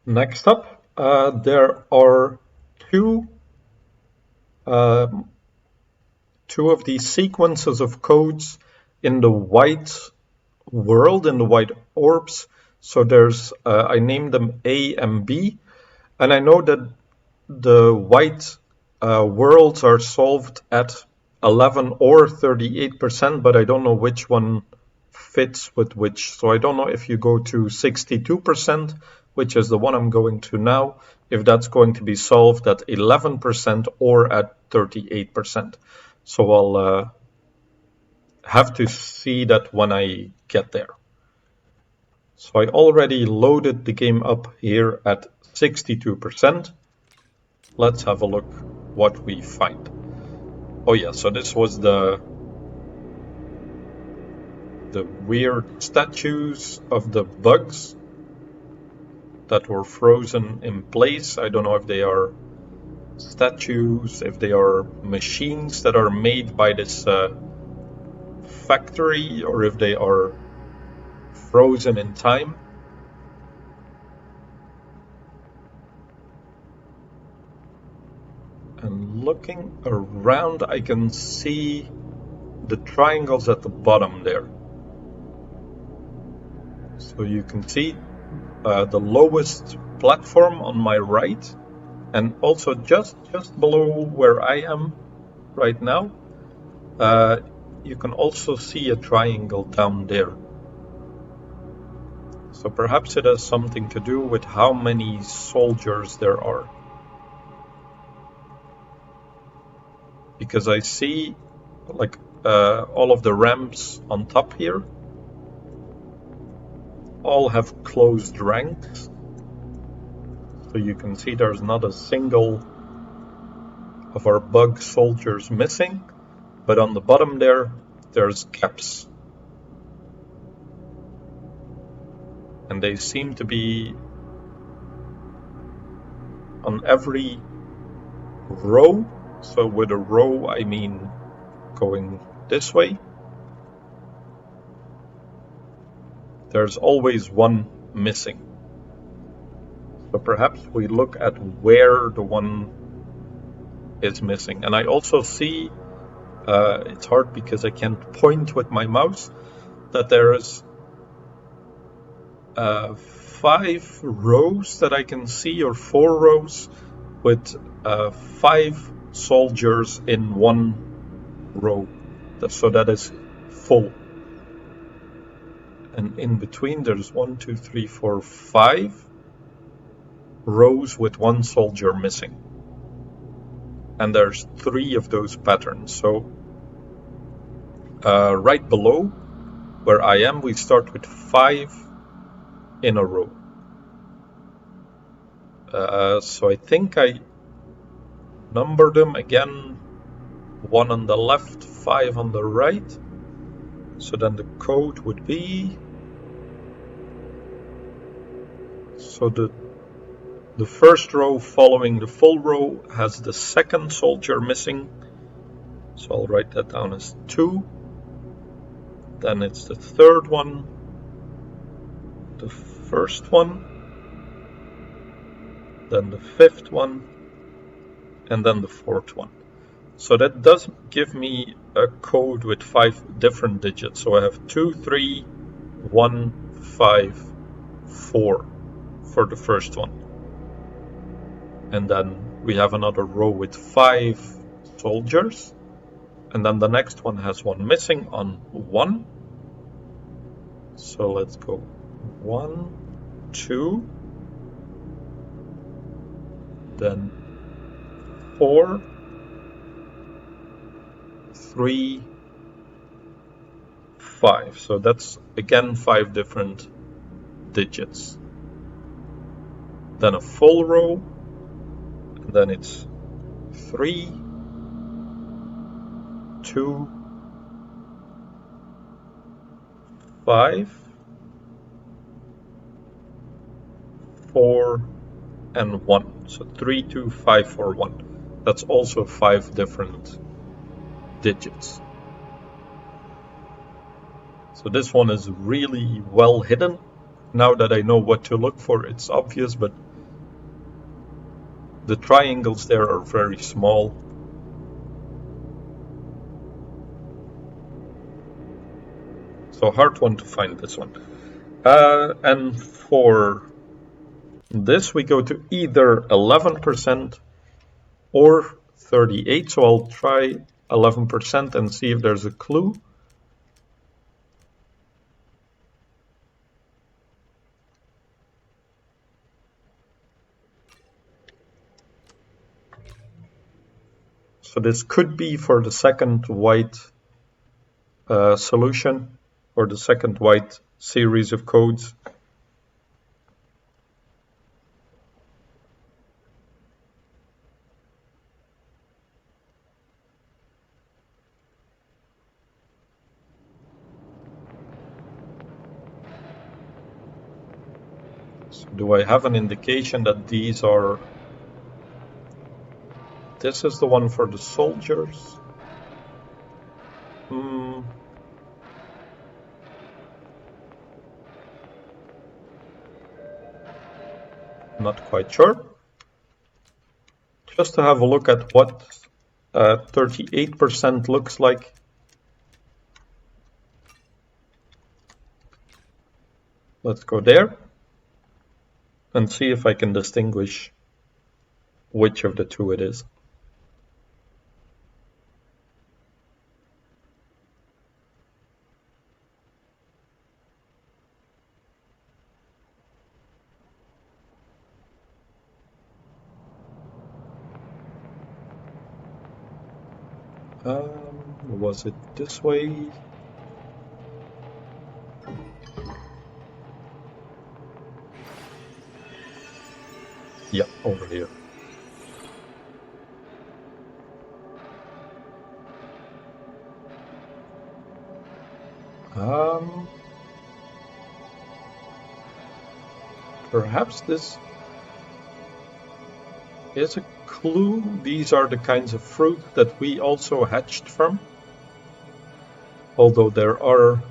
Next up, there are two um, two of these sequences of codes in the white world, in the white orbs. So there's, I named them A and B, and I know that the white worlds are solved at 11 or 38%, but I don't know which one fits with which. So I don't know if you go to 62%, which is the one I'm going to now, if that's going to be solved at 11% or at 38%. So I'll have to see that when I get there. So I already loaded the game up here at 62%. Let's have a look what we find. Oh yeah, so this was the weird statues of the bugs that were frozen in place. I don't know if they are statues, if they are machines that are made by this factory, or if they are frozen in time. And looking around, I can see the triangles at the bottom there. So you can see the lowest platform on my right, and also just below where I am right now, you can also see a triangle down there. So perhaps it has something to do with how many soldiers there are. Because I see like all of the ramps on top here all have closed ranks. So you can see there's not a single of our bug soldiers missing, but on the bottom there's gaps. And they seem to be on every row. So with a row, I mean going this way. There's always one missing. So perhaps we look at where the one is missing. And I also see, it's hard because I can't point with my mouse, that there is 5 rows that I can see, or 4 rows with 5 soldiers in one row. So that is full. And in between there's 1, 2, 3, 4, 5 rows with 1 soldier missing. And there's 3 of those patterns. So right below where I am, we start with 5 in a row. So I think I number them again, 1 on the left, 5 on the right. So then the code would be, so the first row following the full row has the second soldier missing. So I'll write that down as 2. Then it's the third one, the first one, then the 5th one, and then the 4th one. So that does give me a code with 5 different digits. So I have 2, 3, 1, 5, 4 for the first one. And then we have another row with 5 soldiers. And then the next one has 1 missing on 1. So let's go 1, 2, then 4, 3, 5. So that's again 5 different digits. Then a full row, and then it's 3, 2, 5, 4, and 1. So 3, 2, 5, 4, 1. That's also 5 different digits. So this one is really well hidden. Now that I know what to look for, it's obvious, but The triangles there are very small. So hard one to find, this one. And for this we go to either 11% or 38. So I'll try 11% and see if there's a clue. So this could be for the second white solution, or the second white series of codes. So do I have an indication that these are... This is the one for the soldiers. Not quite sure. Just to have a look at what 38% looks like. Let's go there and see if I can distinguish which of the two it is. Was it this way? Yeah, over here. Perhaps this is a clue. These are the kinds of fruit that we also hatched from. Although there are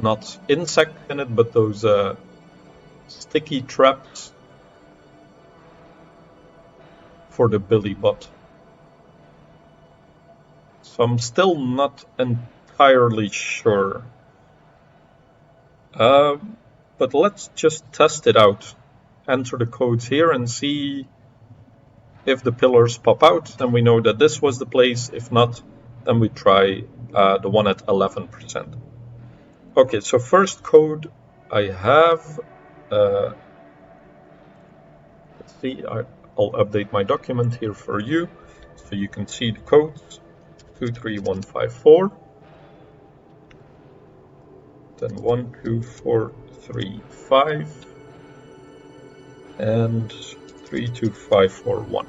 not insects in it, but those sticky traps for the billy bot. So I'm still not entirely sure. But let's just test it out. Enter the codes here and see if the pillars pop out. Then we know that this was the place. If not, then we try the one at 11%. Okay, so first code I have. Let's see, I'll update my document here for you so you can see the codes. 23154. Then 12435 and 32541.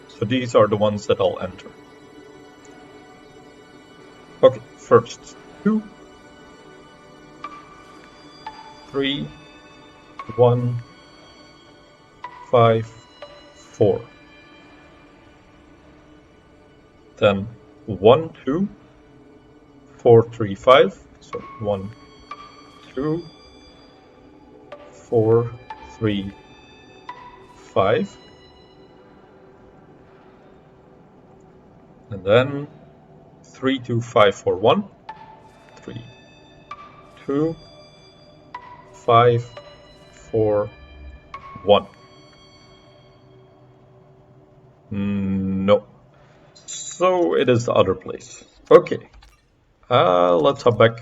So these are the ones that I'll enter. Okay, first 2, 3, 1, 5, 4. Then 1, 2, 4, 3, 5. So 1, 2, 4, 3, 5. And then 3, 2, 5, 4, 1. 3, 2, 5, 4, 1. No. So it is the other place. Okay. Let's hop back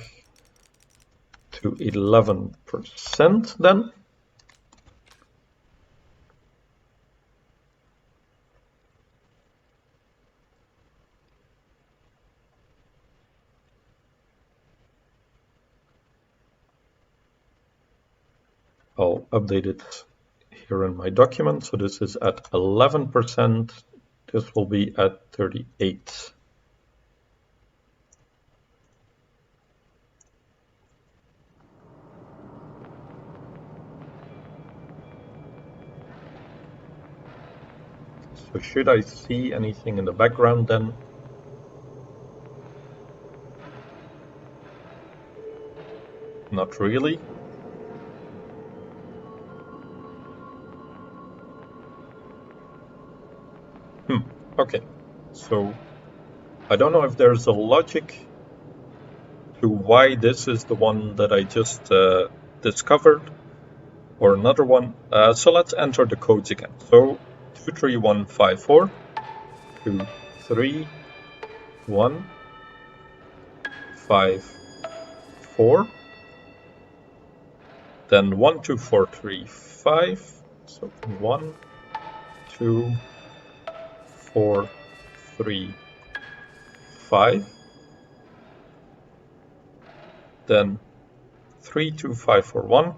to 11% then. I'll update it here in my document. So this is at 11%. This will be at 38. So should I see anything in the background then? Not really. Okay, so I don't know if there's a logic to why this is the one that I just discovered or another one. So let's enter the codes again. So 23154, 23154, then 12435. So 12435, then 32541,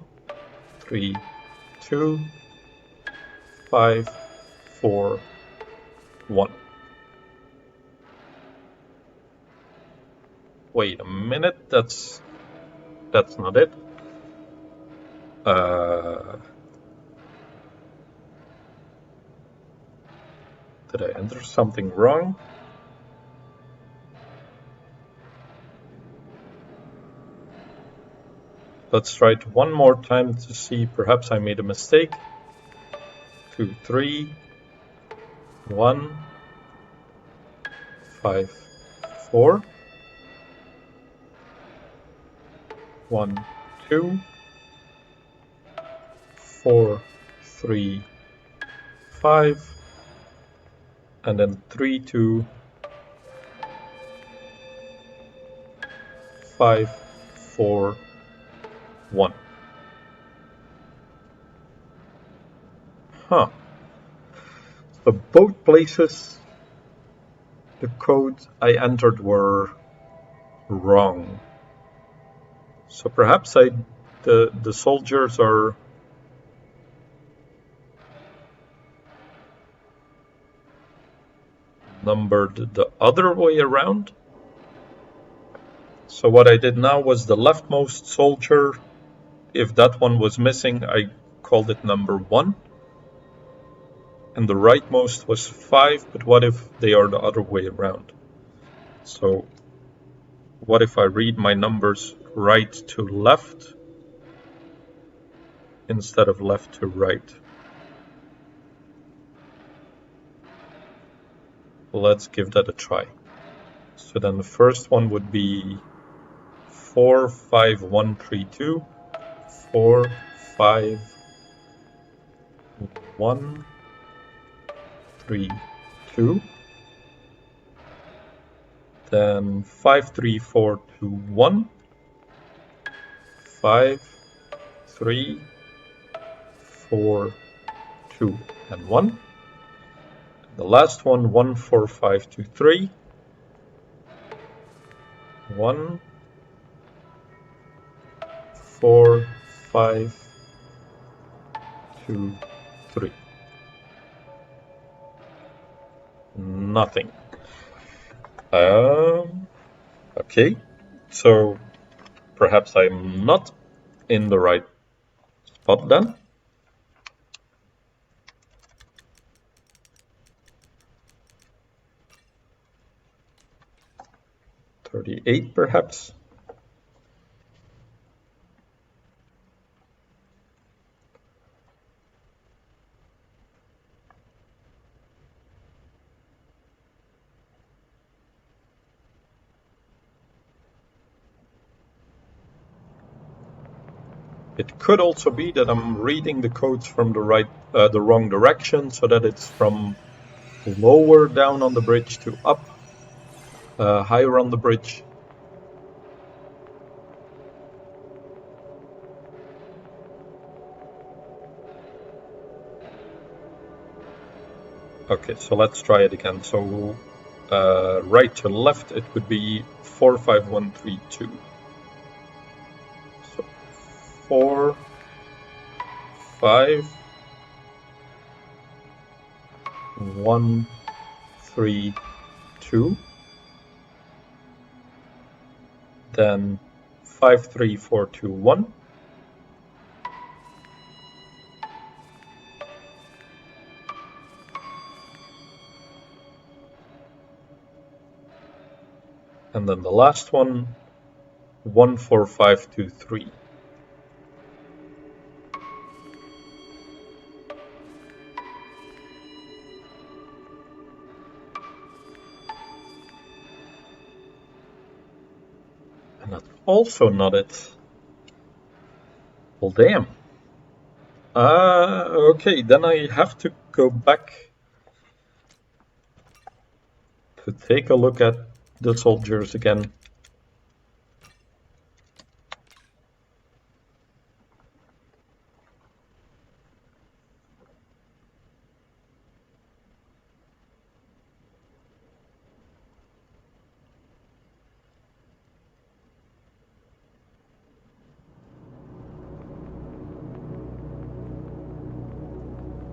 32541. Wait a minute, that's not it. Did I enter something wrong? Let's try it one more time to see, perhaps I made a mistake. 2, 3, 1, 5, 4, 1, 2, 4, 3, 5, and then 3, 2, 5, 4, 1. Huh. So both places the codes I entered were wrong. So perhaps the soldiers are numbered the other way around. So what I did now was the leftmost soldier, if that one was missing, I called it number 1. And the rightmost was 5, but what if they are the other way around? So what if I read my numbers right to left instead of left to right? Let's give that a try. So then the first one would be 4, 5, 1, 3, 2. 4, 5, 1, 3, 2. Then 5, 3, 4, 2, 1. 5, 3, 4, 2, and 1. The last one, 1, 4, 5, 2, 3. 1, 4, 5, 2, 3. Nothing. Okay, so perhaps I'm not in the right spot then. $38 perhaps. It could also be that I'm reading the codes from the wrong direction, so that it's from lower down on the bridge to up, higher on the bridge. Okay, so let's try it again. So right to left, it would be 4, 5, 1, 3, 2. So 4, 5, 1, 3, 2. Then 5, 3, 4, 2, 1. And then the last one, 1, 4, 5, 2, 3. also not it. Well, damn. Okay, then I have to go back to take a look at the soldiers again.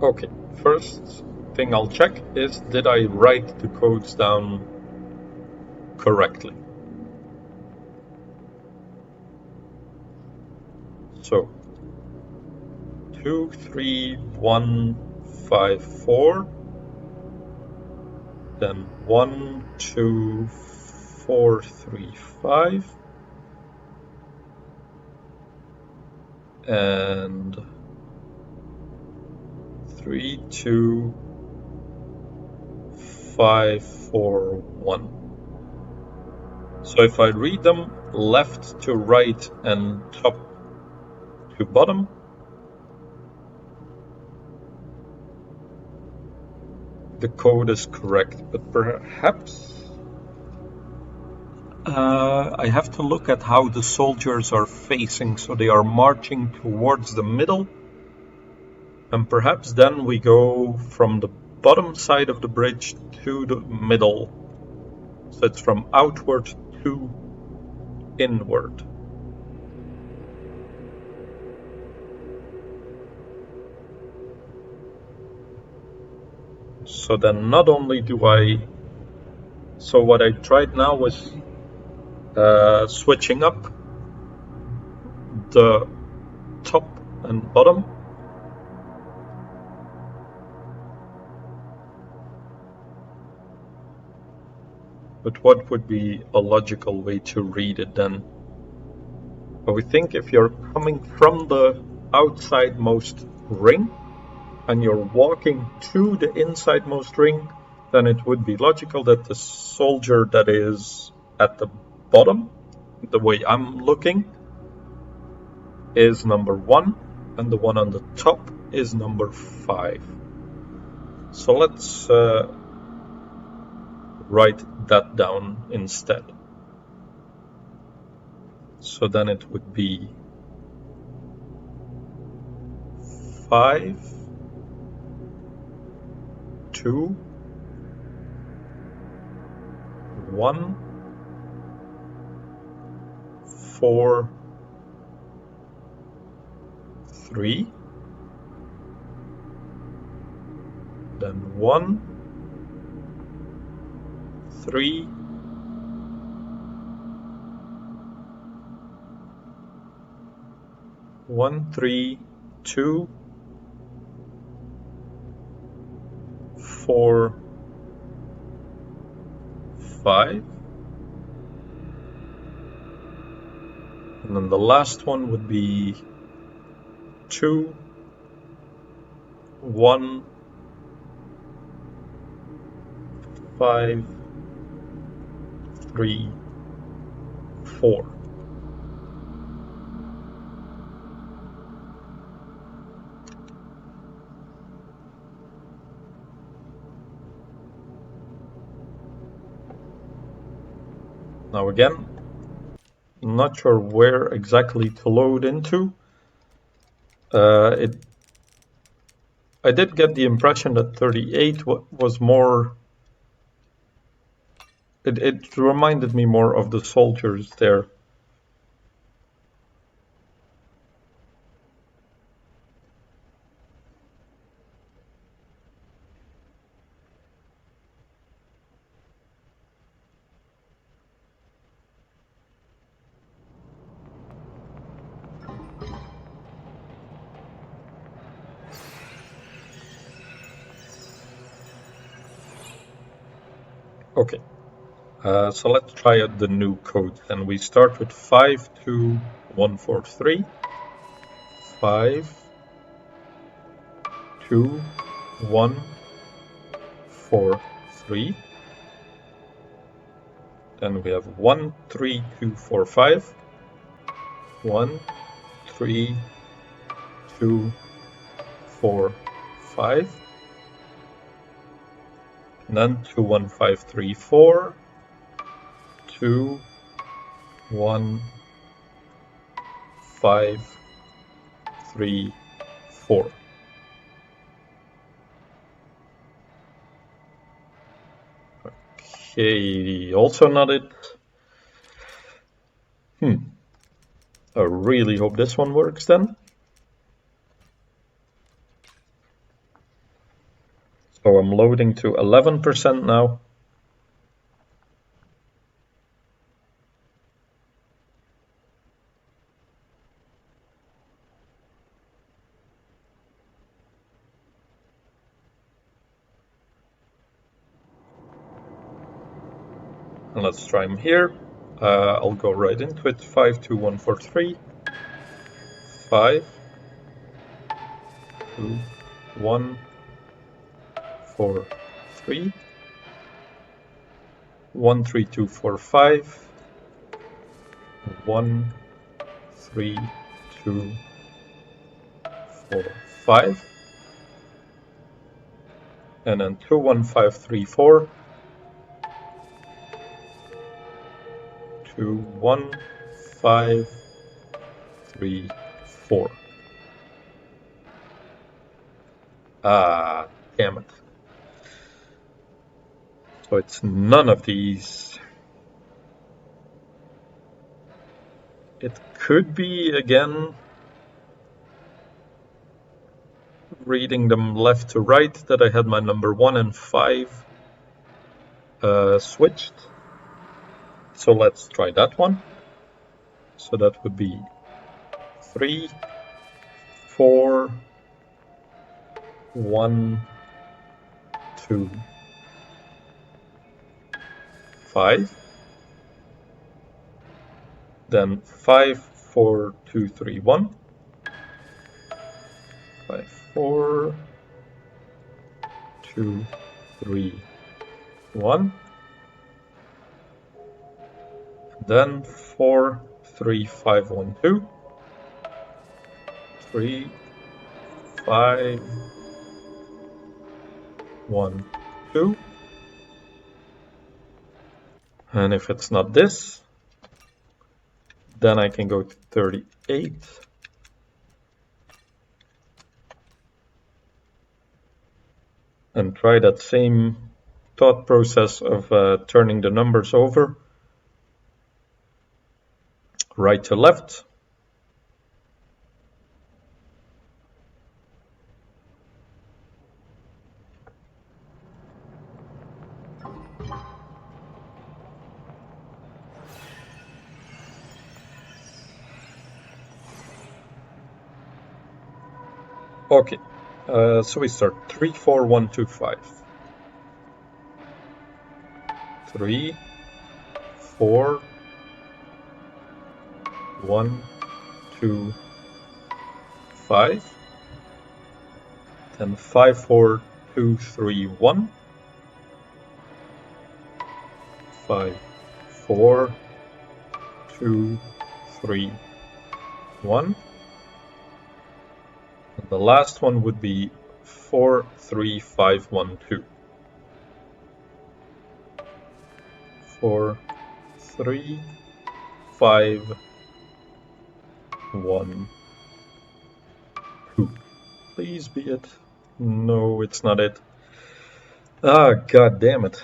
Okay, first thing I'll check is, did I write the codes down correctly? So 2, 3, 1, 5, 4, then 1, 2, 4, 3, 5, and 3, 2, 5, 4, 1. So if I read them left to right and top to bottom, the code is correct, but perhaps I have to look at how the soldiers are facing. So they are marching towards the middle, and perhaps then we go from the bottom side of the bridge to the middle. So it's from outward to inward. So then not only do I... So what I tried now was switching up the top and bottom. But what would be a logical way to read it then? I would think if you're coming from the outsidemost ring and you're walking to the insidemost ring, then it would be logical that the soldier that is at the bottom, the way I'm looking, is number 1, and the one on the top is number 5. So let's write that down instead. So then it would be 5, 2, 1, 4, 3, then 1, 3, 1, 3, 2, 4, 5, and then the last one would be 2, 1, 5, 3, 4. Now again, not sure where exactly to load into. I did get the impression that 38 was more... It reminded me more of the soldiers there. Okay, so let's try out the new code. And we start with 52143. 5, 2, 1, 4, 3. Then we have 1, 3, 2, 4, 5. 1, 3, 2, 4, 5. And then 2, 1, 5, 3, 4. 2, 1, 5, 3, 4. Okay, also not it. I really hope this one works then. So I'm loading to 11% now. And let's try them here. I'll go right into it. 5, 2, 1, 4, 3. 5, 2, 1, 4, 3. 1, 3, 2, 4, 5. 1, 3, 2, 4, 5. And then 2, 1, 5, 3, 4. 2, 1, 5, 3, 4. Ah, damn it. So it's none of these. It could be, again, reading them left to right, that I had my number 1 and 5 switched. So let's try that one. So that would be 3, 4, 1, 2, 5. Then 5, 4, 2, 3, 1. 5, 4, 2, 3, 1. Then 4, 3, 5, 1, 2. 3, 5, 1, 2. And if it's not this, then I can go to 38. And try that same thought process of turning the numbers over, right to left. Okay, so we start 3, 4, 1, 2, 5. 3, 4, 1, 2, 5. Then 5, 4, 2, 3, 1. 5, 4, 2, 3, 1. And the last one would be 4, 3, 5, 1, 2. 4, 3, 5, 1, 2. Please be it. No, it's not it. Ah, god damn it.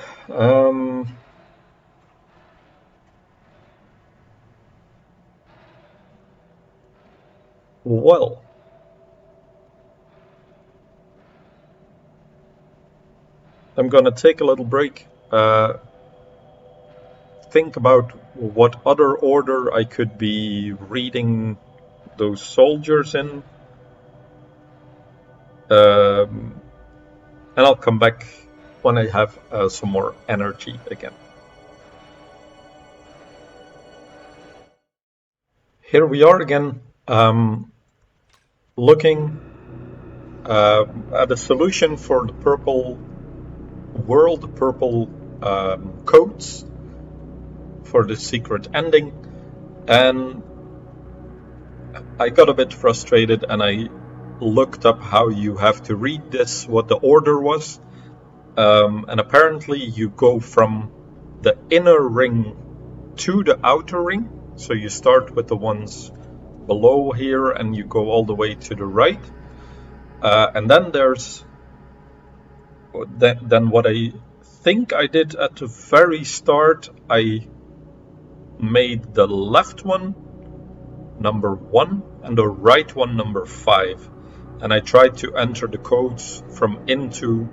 Well, I'm gonna take a little break, think about what other order I could be reading those soldiers in, and I'll come back when I have some more energy again. Here we are again, looking at a solution for the purple world, the purple codes for the secret ending, and I got a bit frustrated and I looked up how you have to read this, what the order was. And apparently you go from the inner ring to the outer ring. So you start with the ones below here and you go all the way to the right. And then there's then what I think I did at the very start, I made the left one number 1 and the right one number 5. And I tried to enter the codes from into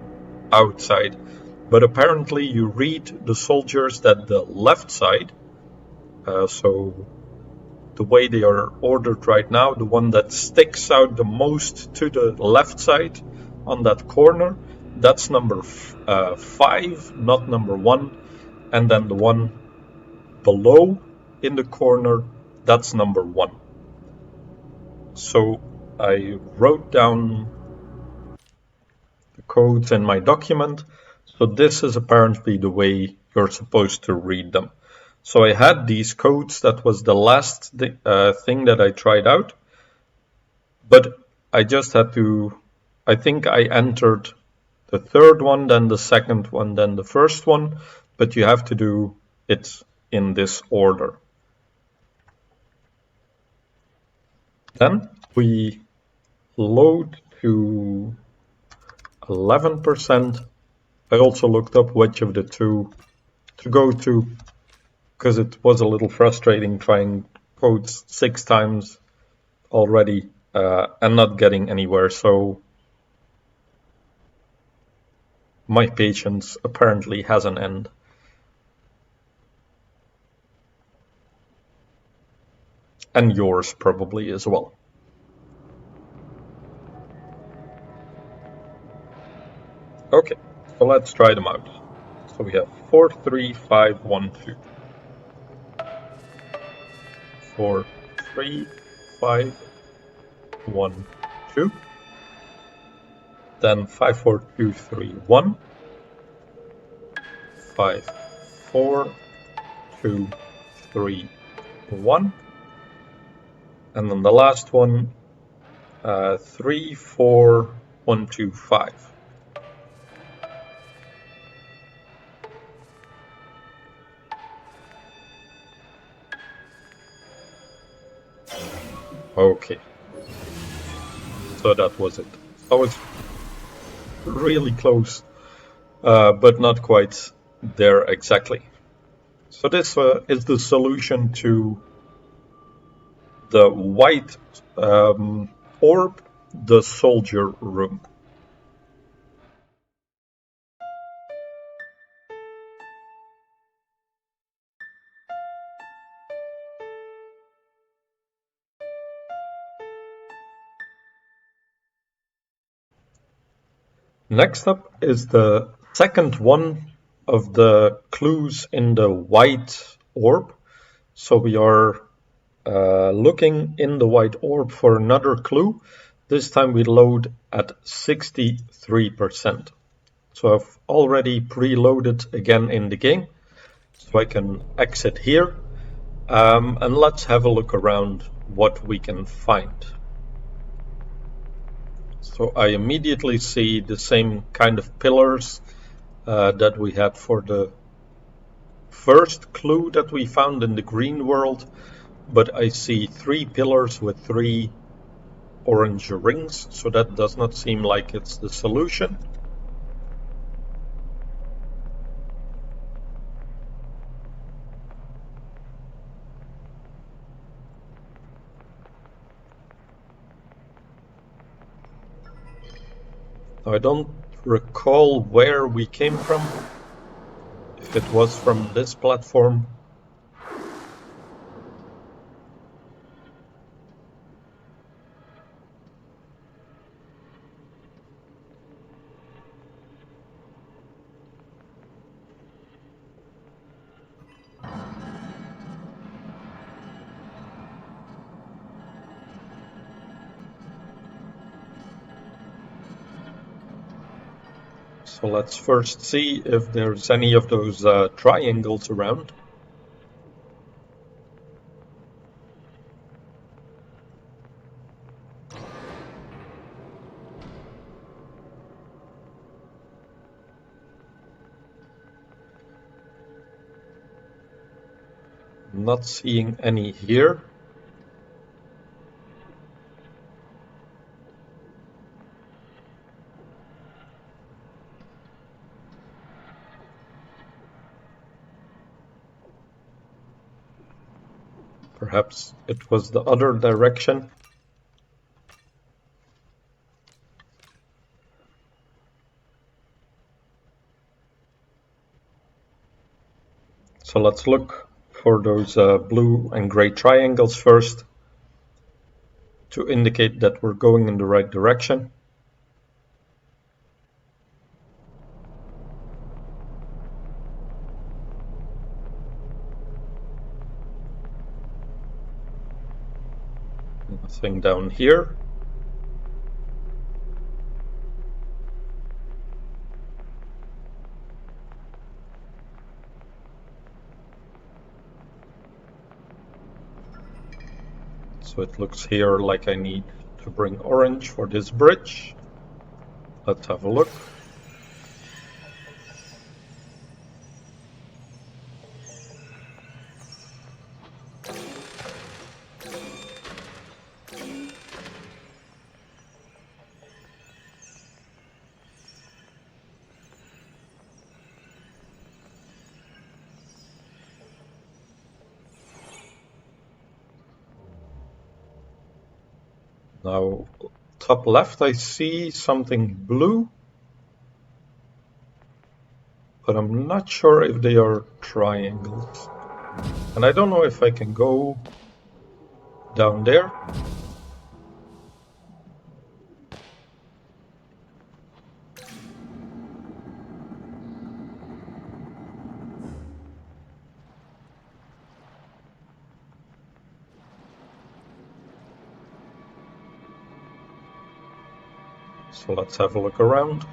outside. But apparently you read the soldiers that the left side, so the way they are ordered right now, the one that sticks out the most to the left side on that corner, that's number 5, not number 1. And then the one below in the corner, that's number 1. So I wrote down the codes in my document. So this is apparently the way you're supposed to read them. So I had these codes. That was the last thing that I tried out. But I just had to, I think I entered the third one, then the second one, then the first one. But you have to do it in this order. Then we load to 11%. I also looked up which of the two to go to, because it was a little frustrating trying codes 6 times already and not getting anywhere. So my patience apparently has an end. And yours probably as well. Okay, so let's try them out. So we have 4, 3, 5, 1, 2. 4, 3, 5, 1, 2. Then 5, 4, 2, 3, 1. 5, 4, 2, 3, 1. And then the last one, 3, 4, 1, 2, 5. Okay, so that was it. I was really close, but not quite there exactly. So this is the solution to the white orb, the soldier room. Next up is the second one of the clues in the white orb. So we are looking in the white orb for another clue. This time we load at 63%. So I've already preloaded again in the game. So I can exit here. And let's have a look around what we can find. So I immediately see the same kind of pillars that we had for the first clue that we found in the green world, but I see 3 pillars with 3 orange rings, so that does not seem like it's the solution. I don't recall where we came from, if it was from this platform. So let's first see if there's any of those triangles around. Not seeing any here. Perhaps it was the other direction. So let's look for those blue and gray triangles first to indicate that we're going in the right direction. Nothing down here. So it looks here like I need to bring orange for this bridge. Let's have a look. Now, top left, I see something blue, but I'm not sure if they are triangles. And I don't know if I can go down there. So let's have a look around.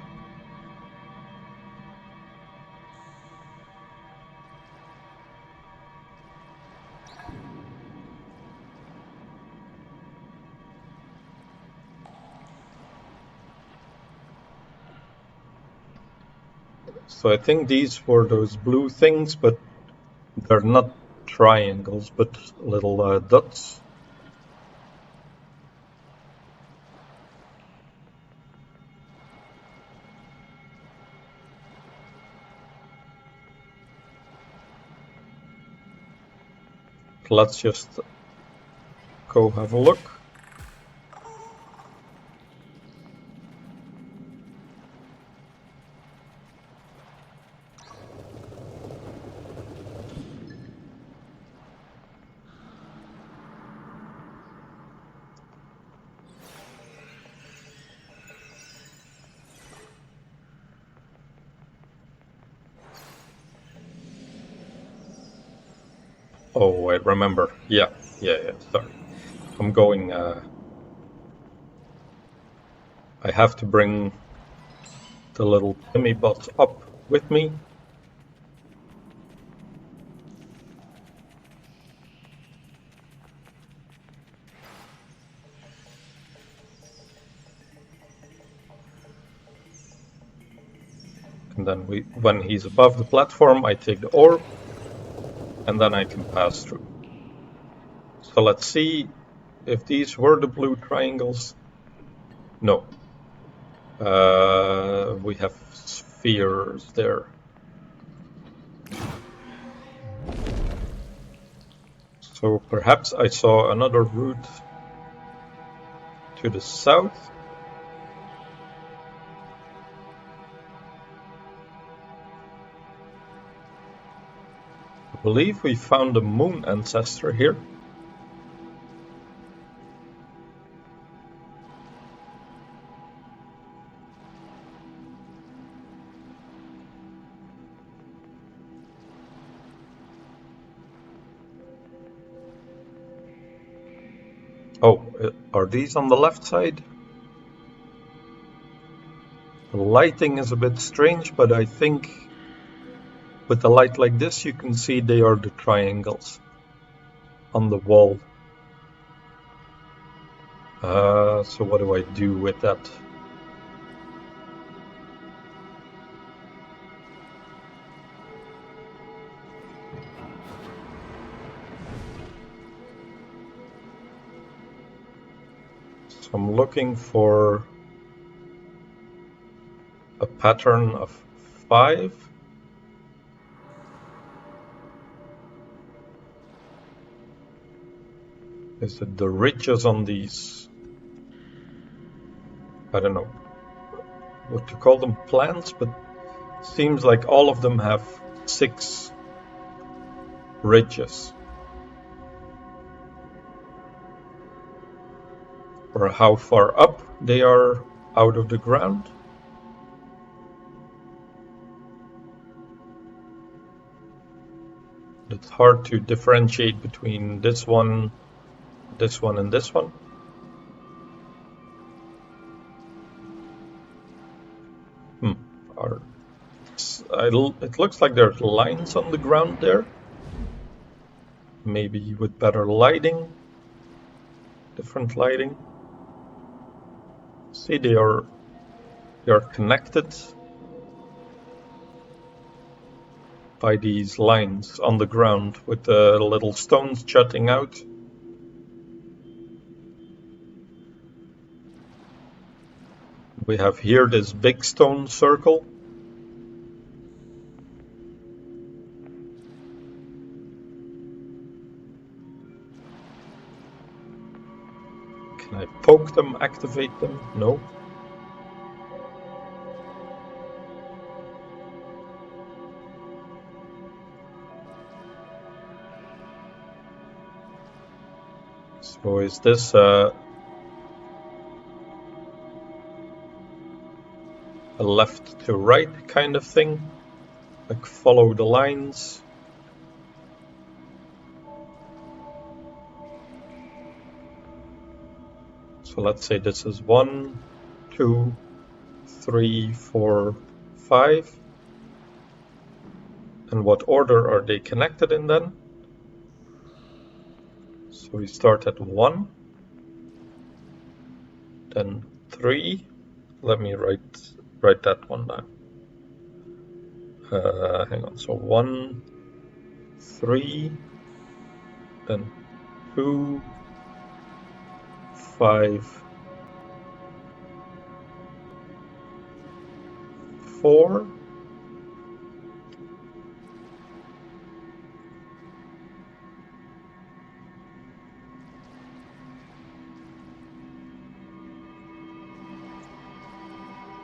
So I think these were those blue things, but they're not triangles, but little dots. Let's just go have a look. Oh, I remember. Yeah, sorry. I'm going, I have to bring the little Timmy bot up with me. And then when he's above the platform, I take the orb, and then I can pass through. So let's see if these were the blue triangles. No. We have spheres there. So perhaps I saw another route to the south. I believe we found a moon ancestor here. Oh, are these on the left side? The lighting is a bit strange, but I think with a light like this, you can see they are the triangles on the wall. So what do I do with that? I'm looking for a pattern of 5. Is it the ridges on these? I don't know what to call them, plants, but seems like all of them have 6 ridges. Or how far up they are out of the ground. It's hard to differentiate between this one, and this one. It looks like there's lines on the ground there. Maybe with better lighting, different lighting. See, they are connected by these lines on the ground with the little stones jutting out. We have here this big stone circle. Can I poke them, activate them? No. So is this a left to right kind of thing? Like follow the lines? So let's say this is 1, 2, 3, 4, 5. And what order are they connected in then? So we start at 1, then 3. Let me write that one down. Hang on. So 1, 3, then 2, 5, 4.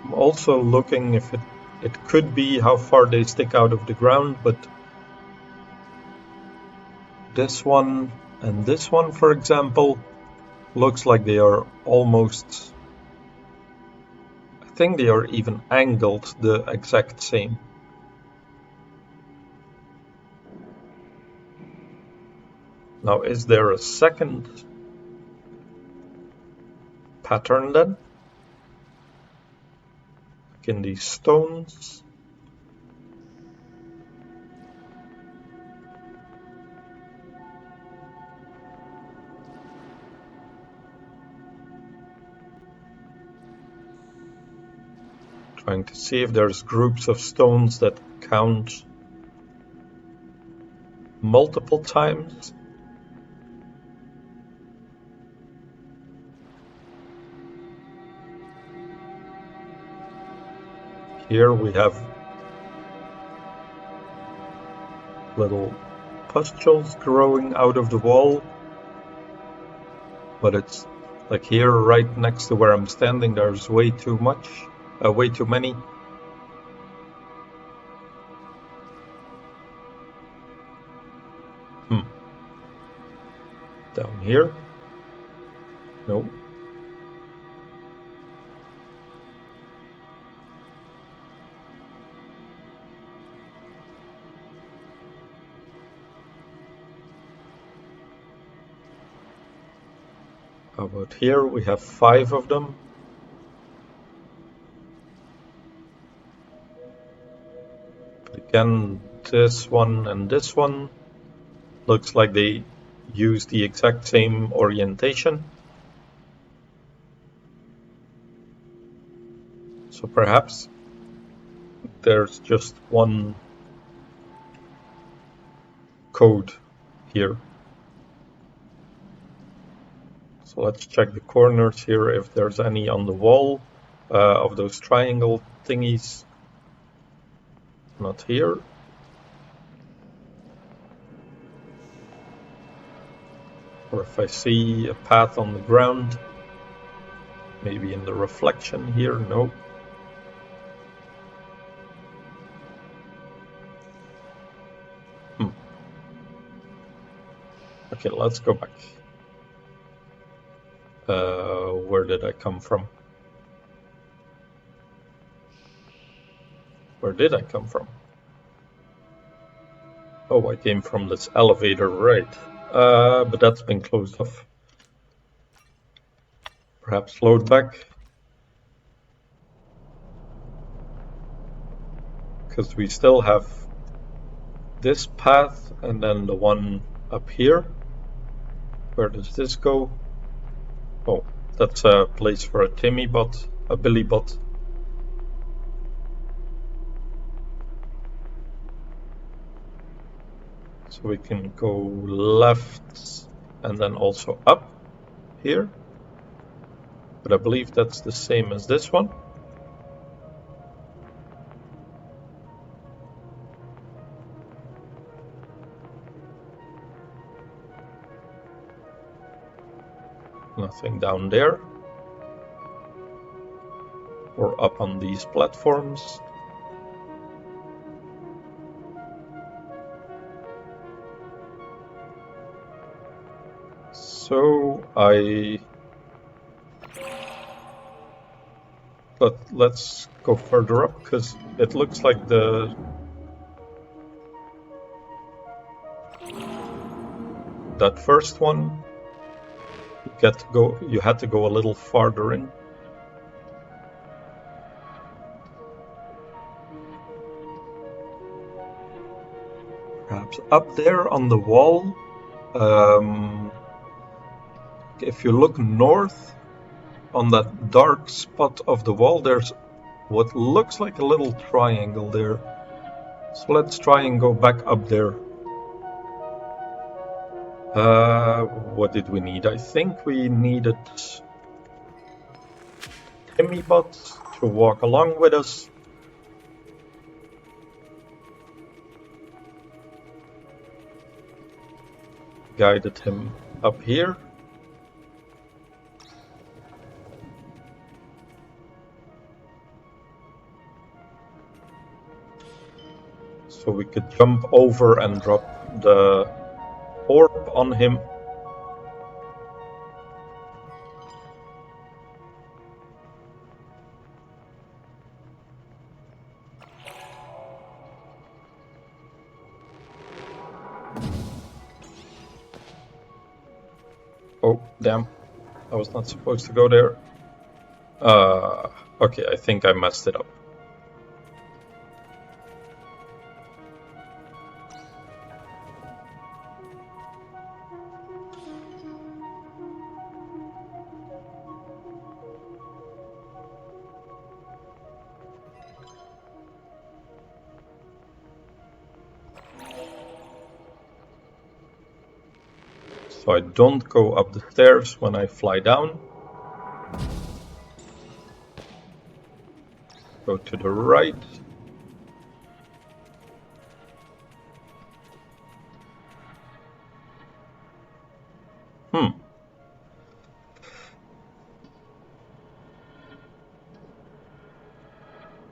I'm also looking if it could be how far they stick out of the ground, but this one and this one, for example, looks like they are almost, I think they are even angled the exact same. Now, is there a second pattern then? Like in these stones? Trying to see if there's groups of stones that count multiple times. Here we have little pustules growing out of the wall, but it's like here right next to where I'm standing, there's way too many. Down here? No. How about here? We have 5 of them. But again, this one and this one looks like they use the exact same orientation. So perhaps there's just one code here. So So let's check the corners here if there's any on the wall of those triangle thingies. Not here. Or if I see a path on the ground, maybe in the reflection here, no. Okay, let's go back. Where did I come from? Where did I come from? Oh, I came from this elevator, right. But that's been closed off. Perhaps load back. Because we still have this path and then the one up here. Where does this go? Oh, that's a place for a Timmy bot, a Billy bot. So we can go left and then also up here. But I believe that's the same as this one. Nothing down there. Or up on these platforms. So let's go further up because it looks like that first one you had to go a little farther in. Perhaps up there on the wall. If you look north on that dark spot of the wall, there's what looks like a little triangle there. So let's try and go back up there. What did we need? I think we needed Timmy bot to walk along with us. Guided him up here. So we could jump over and drop the orb on him. Oh, damn. I was not supposed to go there. Okay, I think I messed it up. So I don't go up the stairs when I fly down. Go to the right.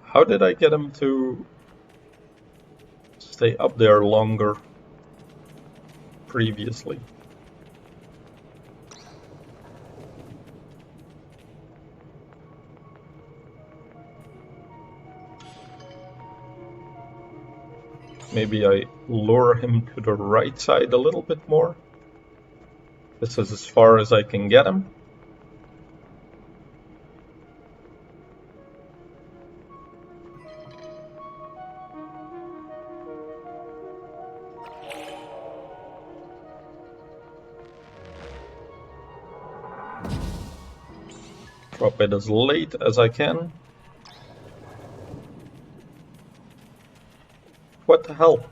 How did I get him to stay up there longer previously? Maybe I lure him to the right side a little bit more. This is as far as I can get him. Drop it as late as I can. What the hell?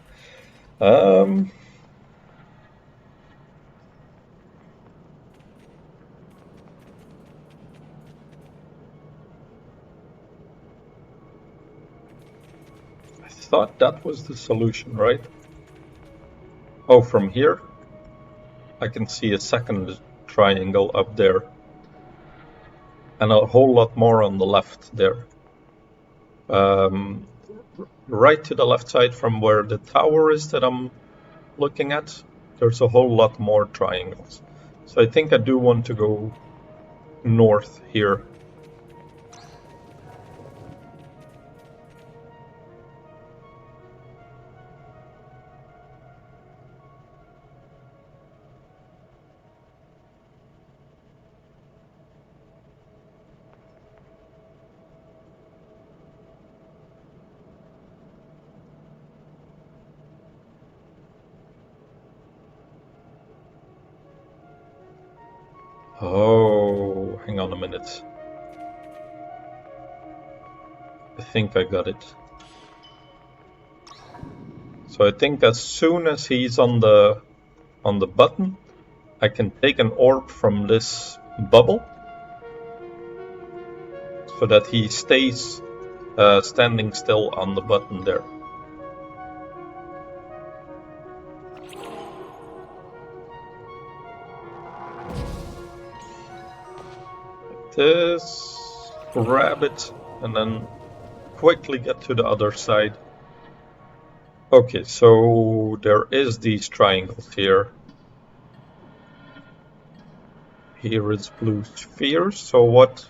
thought that was the solution, right? Oh, from here I can see a second triangle up there. And a whole lot more on the left there. Right to the left side from where the tower is that I'm looking at, there's a whole lot more triangles. So I think I do want to go north here. Oh, hang on a minute. I think I got it. So I think as soon as he's on the button, I can take an orb from this bubble so that he stays standing still on the button there. This, grab it, and then quickly get to the other side. Okay, so there is these triangles here. Here is blue spheres, so what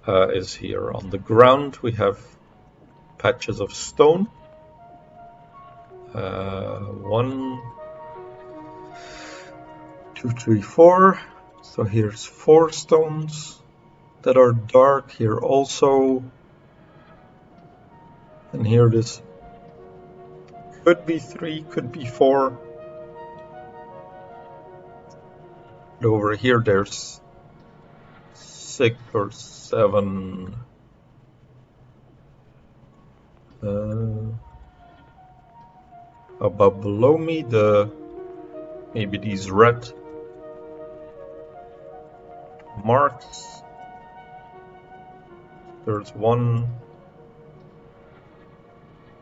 is here? On the ground we have patches of stone. 1, 2, 3, 4. So here's 4 stones that are dark here also. And here this could be 3, could be 4. But over here there's 6 or 7. Above below me, maybe these red marks. There's 1.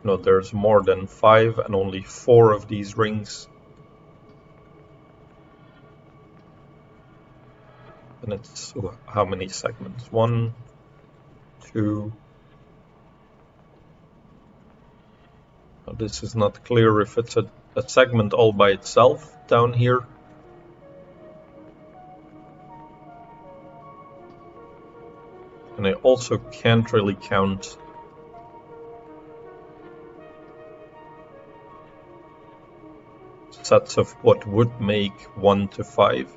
No, there's more than 5 and only 4 of these rings. And it's how many segments? 1, 2. Now this is not clear if it's a segment all by itself down here. And I also can't really count sets of what would make 1 to 5.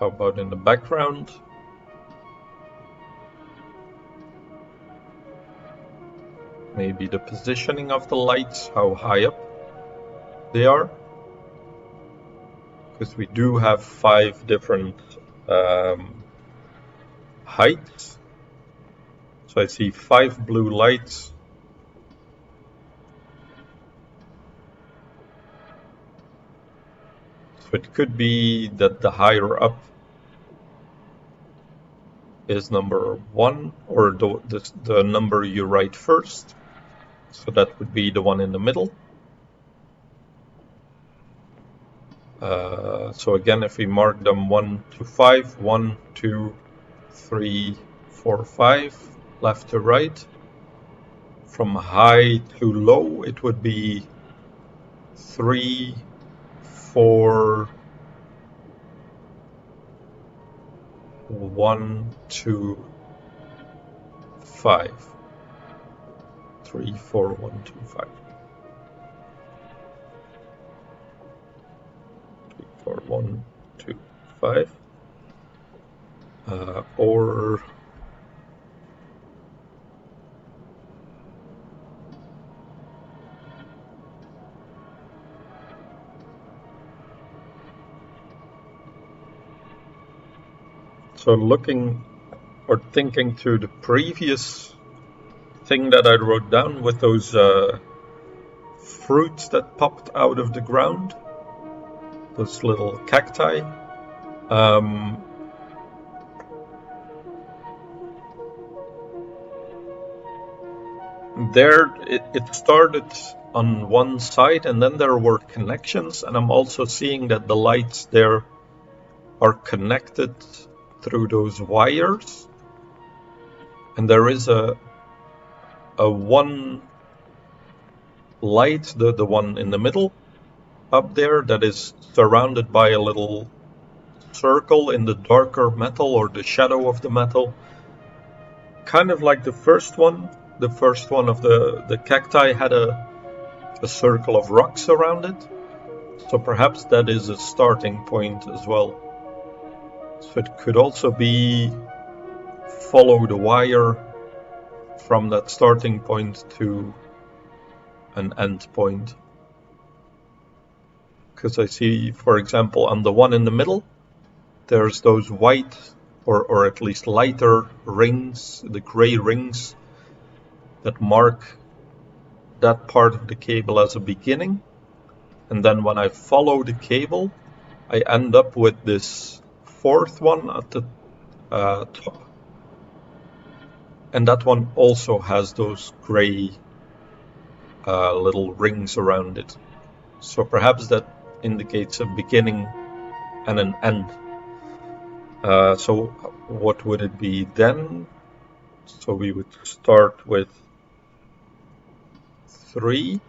How about in the background? Maybe the positioning of the lights, how high up they are. Because we do have 5 different heights. So I see 5 blue lights. So it could be that the higher up is number 1, or the number you write first. So that would be the one in the middle. So again, if we mark them 1 to 5, 1, 2, 3, 4, 5, left to right. From high to low, it would be 3, 4, 1, 2, 5. 3, 4, 1, 2, 5. 3, 4, 1, 2, 5. Or so looking or thinking through the previous thing that I wrote down with those fruits that popped out of the ground, those little cacti. there it started on one side, and then there were connections, and I'm also seeing that the lights there are connected through those wires, and there is a one light, the one in the middle up there, that is surrounded by a little circle in the darker metal or the shadow of the metal, kind of like the first one. The first one of the cacti had a circle of rocks around it, so perhaps that is a starting point as well. So it could also be follow the wire from that starting point to an end point. Because I see, for example, on the one in the middle, there's those white or at least lighter rings, the gray rings that mark that part of the cable as a beginning. And then when I follow the cable, I end up with this fourth one at the top. And that one also has those gray little rings around it. So perhaps that indicates a beginning and an end. So what would it be then? So we would start with 3.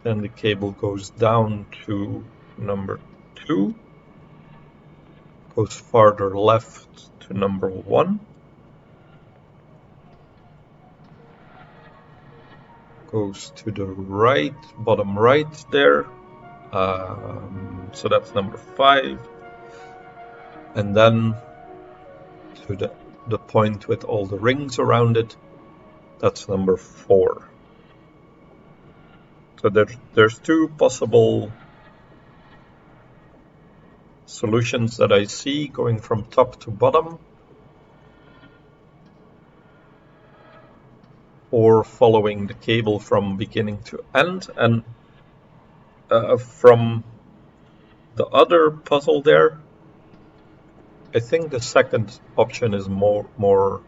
Then the cable goes down to number 2. Goes farther left to number 1. Goes to the right, bottom right there. So that's number 5. And then to the point with all the rings around it, that's number 4. So there's 2 possible solutions that I see going from top to bottom, or following the cable from beginning to end. And from the other puzzle there, I think the second option is more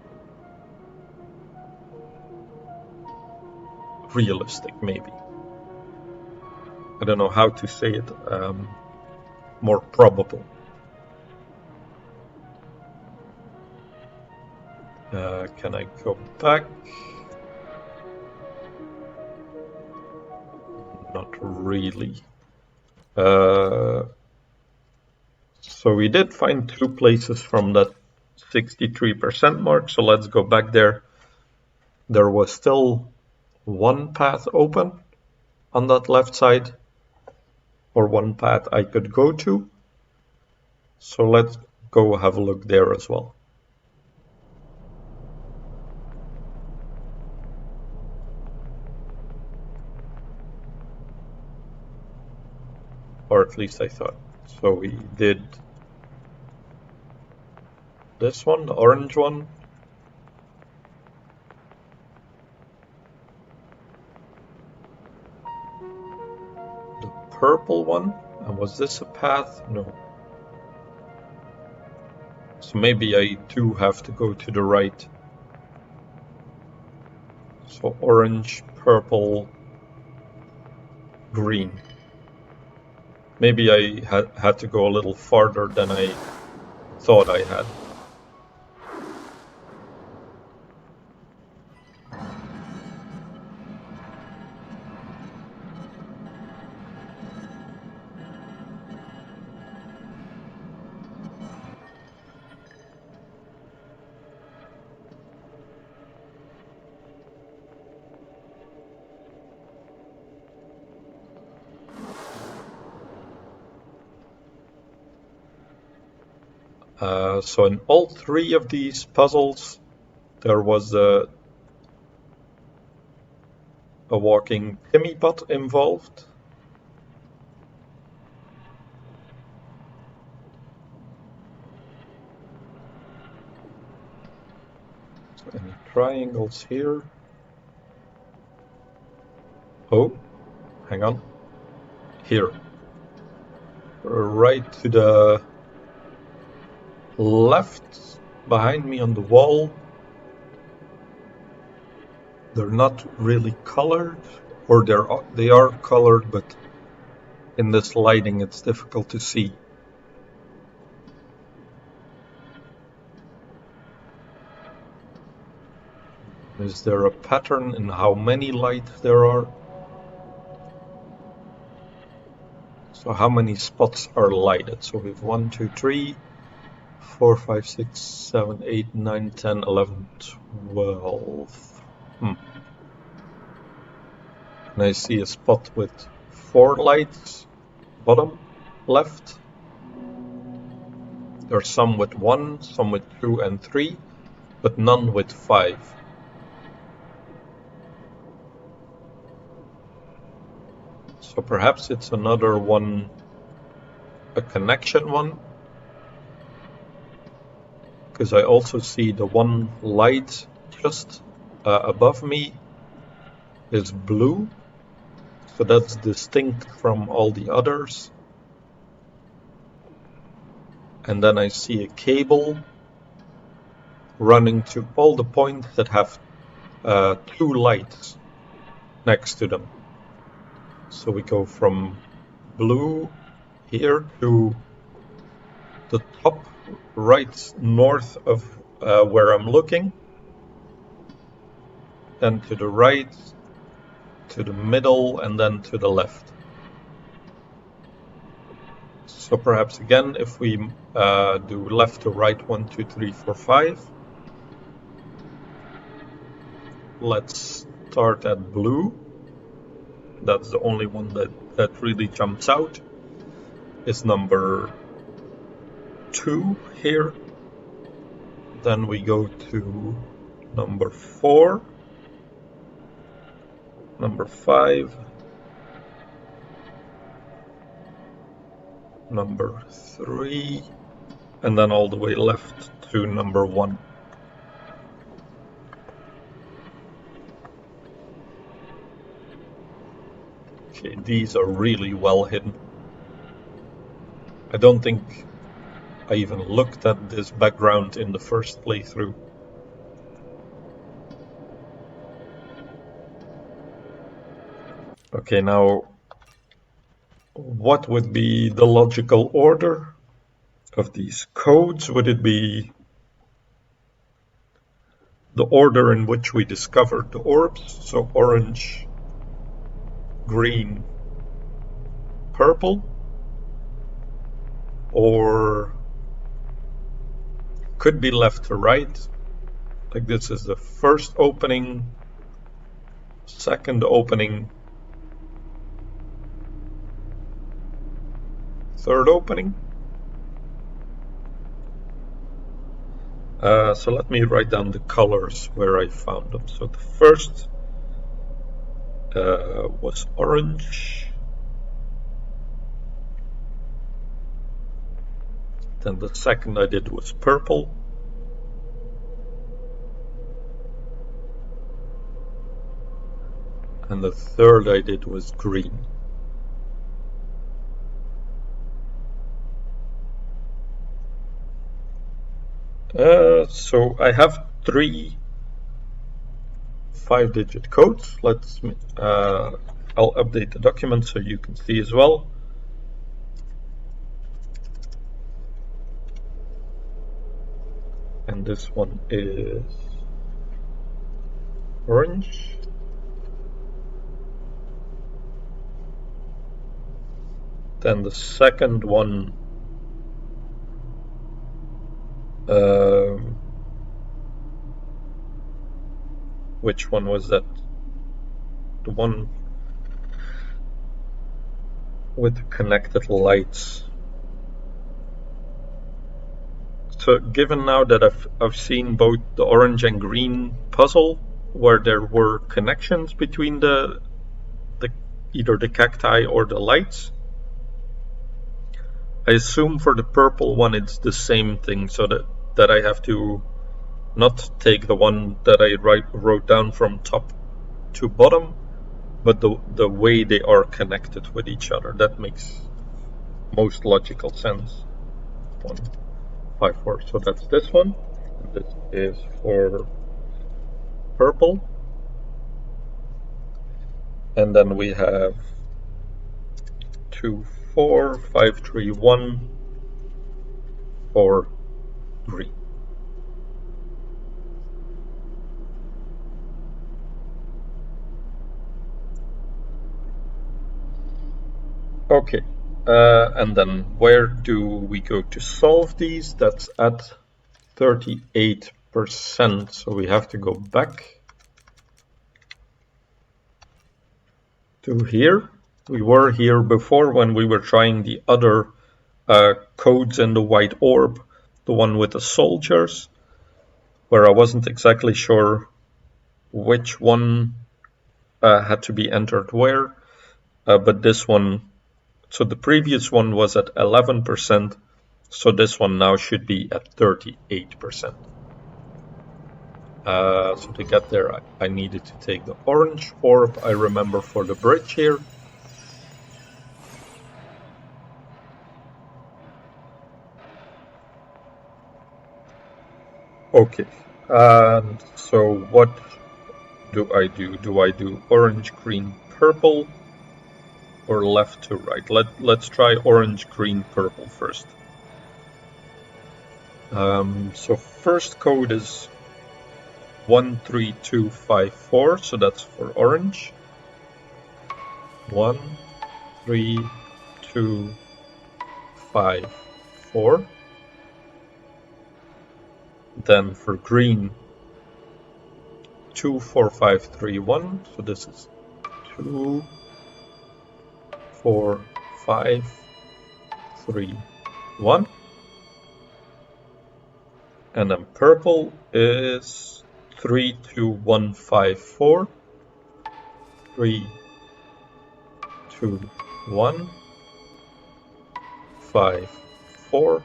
realistic, maybe. I don't know how to say it, more probable. Can I go back? Not really. So we did find 2 places from that 63% mark, so let's go back there. There was still 1 path open on that left side, or 1 path I could go to. So let's go have a look there as well. Or at least I thought. So we did this one, the orange one. The purple one. And was this a path? No. So maybe I do have to go to the right. So orange, purple, green. Maybe I had to go a little farther than I thought I had. So in all 3 of these puzzles, there was a walking Timmy bot involved. So any triangles here? Oh, hang on. Here. Right to the left, behind me on the wall, they're not really colored, or they are colored, but in this lighting it's difficult to see. Is there a pattern in how many lights there are? So how many spots are lighted? So we have 1, 2, 3, 4, 5, 6, 7, 8, 9, 10, 11, 12. And I see a spot with 4 lights, bottom left. There's some with 1, some with 2 and 3, but none with 5. So perhaps it's another one, a connection one, because I also see the one light just above me is blue, so that's distinct from all the others. And then I see a cable running to all the points that have 2 lights next to them. So we go from blue here to the top right north of where I'm looking, then to the right, to the middle, and then to the left. So perhaps again, if we do left to right, 1, 2, 3, 4, 5. Let's start at blue. That's the only one that really jumps out. Is number 2 here. Then we go to number 4, number 5, number 3, and then all the way left to number 1. Okay, these are really well hidden. I don't think I even looked at this background in the first playthrough. Okay, now what would be the logical order of these codes? Would it be the order in which we discovered the orbs? So orange, green, purple? Or could be left to right, like this is the first opening, second opening, third opening. So let me write down the colors where I found them. So the first was orange. Then the second I did was purple. And the third I did was green. So I have 3 5-digit codes. I'll update the document so you can see as well. And this one is orange. Then the second one which one was that? The one with the connected lights. So given now that I've seen both the orange and green puzzle where there were connections between the either the cacti or the lights, I assume for the purple one it's the same thing, so that I have to not take the one that I wrote down from top to bottom, but the way they are connected with each other. That makes most logical sense. 1, 5, 4. So that's this one. This is for purple. And then we have 2, 4, 5, 3, 1 for green. Okay, and then where do we go to solve these? That's at 38%, so we have to go back to here. We were here before when we were trying the other codes in the white orb, the one with the soldiers, where I wasn't exactly sure which one had to be entered where, but this one, so the previous one was at 11%, so this one now should be at 38%. So to get there, I needed to take the orange orb, I remember, for the bridge here. Okay, and so what do I do? Do I do orange, green, purple, or left to right? Let's try orange, green, purple first. So first code is 13254, so that's for orange. 1, 3, 2, 5, 4. Then for green, 2, 4, 5, 3, 1. So this is 2, 4, 5, 3, 1. And then purple is 3, 2, 1, 5, 4. 3, 2, 1, 5, 4.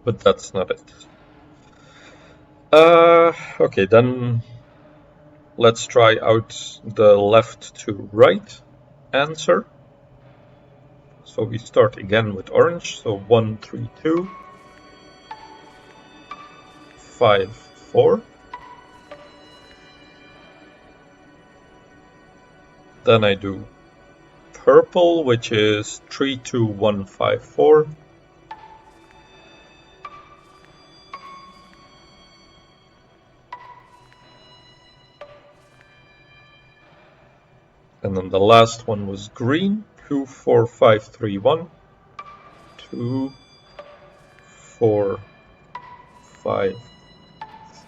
But that's not it. Okay, then let's try out the left to right answer. So we start again with orange. So 1, 3, 2, 5, 4. Then I do purple, which is 3, 2, 1, 5, 4. And then the last one was green, 2, 4, 5, 3, 1. 2, 4, 5,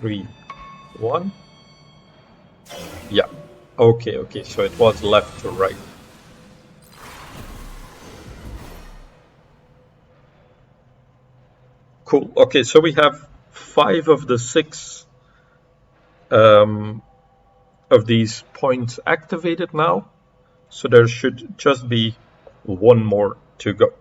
3, 1. Yeah. Okay, so it was left to right. Cool. Okay, so we have 5 of the 6 of these points activated now. So there should just be one more to go.